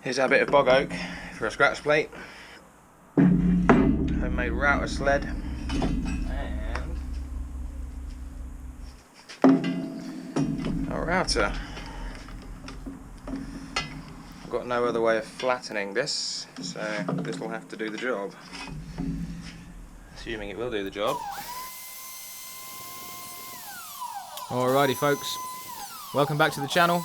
Here's our bit of bog oak for a scratch plate, homemade router sled, and a router. I've got no other way of flattening this, so this will have to do the job. Assuming it will do the job. Alrighty folks, welcome back to the channel.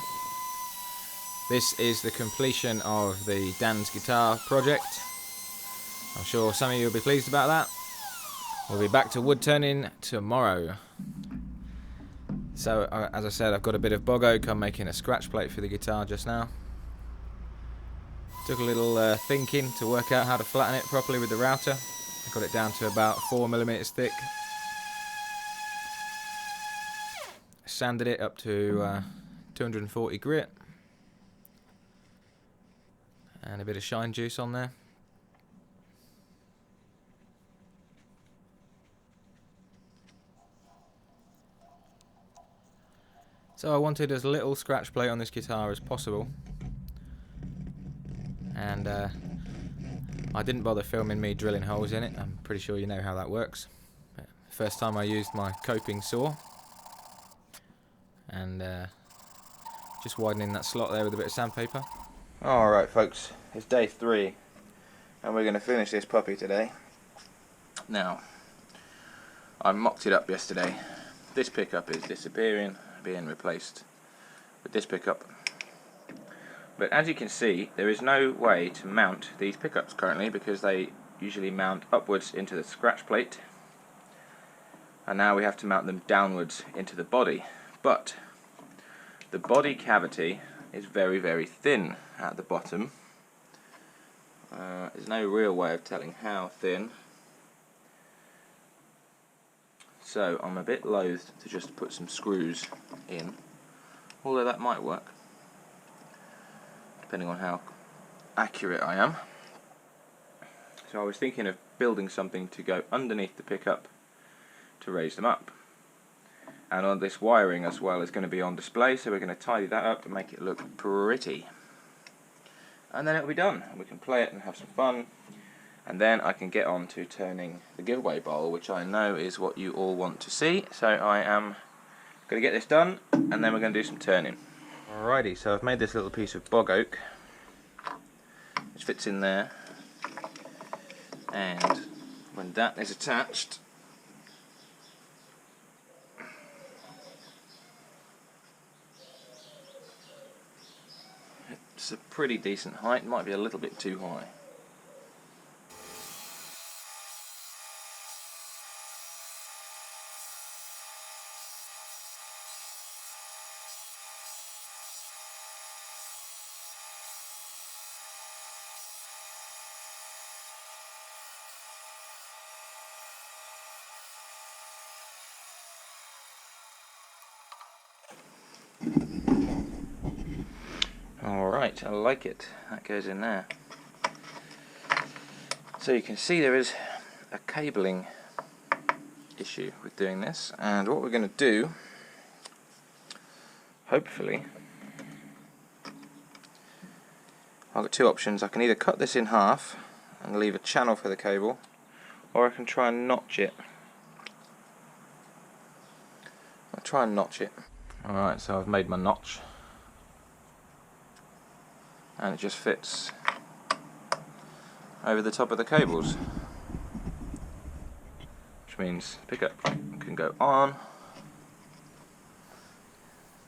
This is the completion of the Dan's guitar project. I'm sure some of you will be pleased about that. We'll be back to wood turning tomorrow. So as I said, I've got a bit of bog oak. I'm making a scratch plate for the guitar just now. Took a little thinking to work out how to flatten it properly with the router. I got it down to about 4mm thick. Sanded it up to 240 grit. And a bit of shine juice on there. So I wanted as little scratch plate on this guitar as possible. And I didn't bother filming me drilling holes in it. I'm pretty sure you know how that works. First time I used my coping saw. And just widening that slot there with a bit of sandpaper. Alright folks, it's day 3 and we're going to finish this puppy today. Now, I mocked it up yesterday. This pickup is disappearing, being replaced with this pickup. But as you can see, there is no way to mount these pickups currently because they usually mount upwards into the scratch plate. And now we have to mount them downwards into the body. But the body cavity is very, very thin at the bottom. There's no real way of telling how thin. So I'm a bit loath to just put some screws in, although that might work, depending on how accurate I am. So I was thinking of building something to go underneath the pickup to raise them up. And on this wiring as well is going to be on display, so we're going to tidy that up to make it look pretty. And then it'll be done. We can play it and have some fun. And then I can get on to turning the giveaway bowl, which I know is what you all want to see. So I am going to get this done, and then we're going to do some turning. Alrighty, so I've made this little piece of bog oak, which fits in there. And when that is attached, it's a pretty decent height, might be a little bit too high. Alright, I like it. That goes in there. So you can see there is a cabling issue with doing this, and what we're going to do, hopefully, I've got two options. I can either cut this in half and leave a channel for the cable, or I can try and notch it. I'll try and notch it. Alright, so I've made my notch. And it just fits over the top of the cables, which means the pickup can go on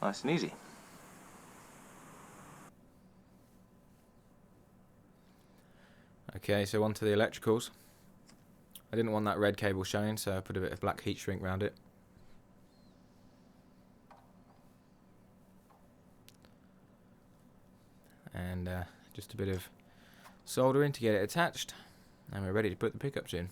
nice and easy. Okay, so on to the electricals. I didn't want that red cable showing, so I put a bit of black heat shrink around it. And just a bit of soldering to get it attached, and we're ready to put the pickups in.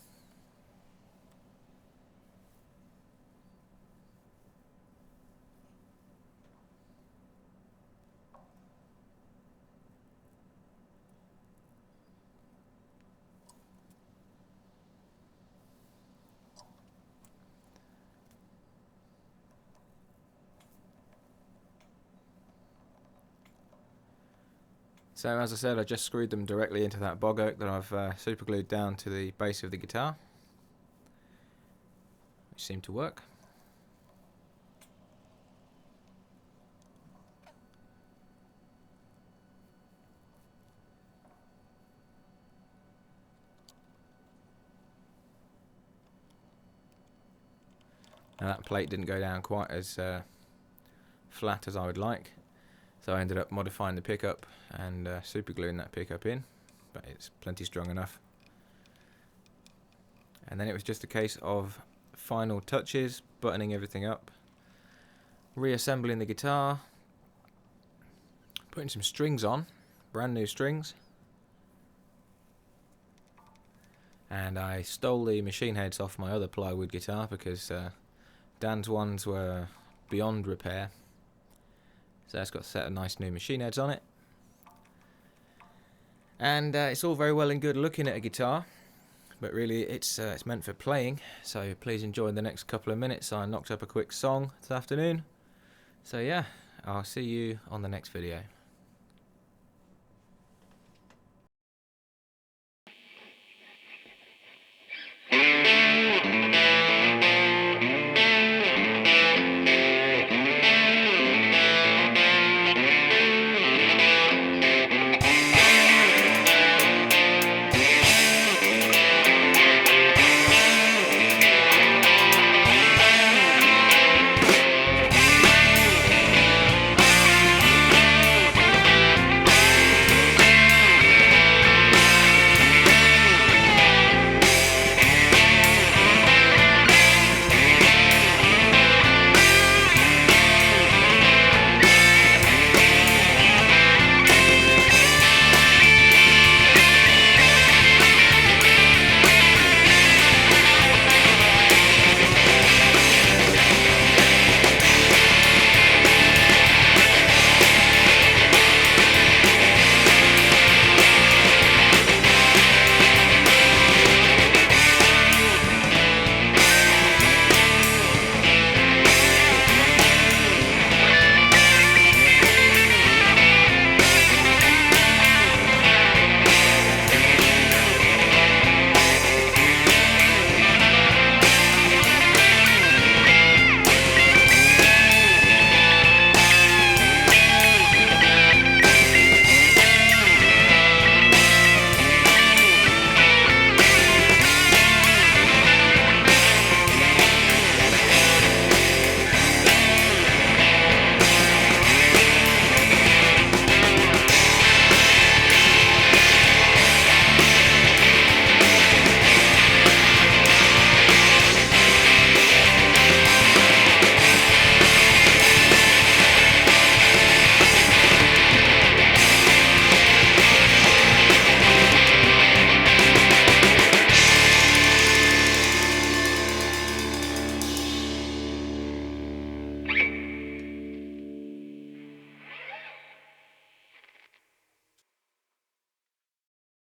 So as I said, I just screwed them directly into that bog oak that I've super glued down to the base of the guitar, which seemed to work. Now that plate didn't go down quite as flat as I would like, so I ended up modifying the pickup and super gluing that pickup in, but it's plenty strong enough. And then it was just a case of final touches, buttoning everything up, reassembling the guitar, putting some strings on, brand new strings, and I stole the machine heads off my other plywood guitar because Dan's ones were beyond repair, so it's got a set of nice new machine heads on it. And it's all very well and good looking at a guitar, but really it's meant for playing, so please enjoy the next couple of minutes. I knocked up a quick song this afternoon, so yeah, I'll see you on the next video.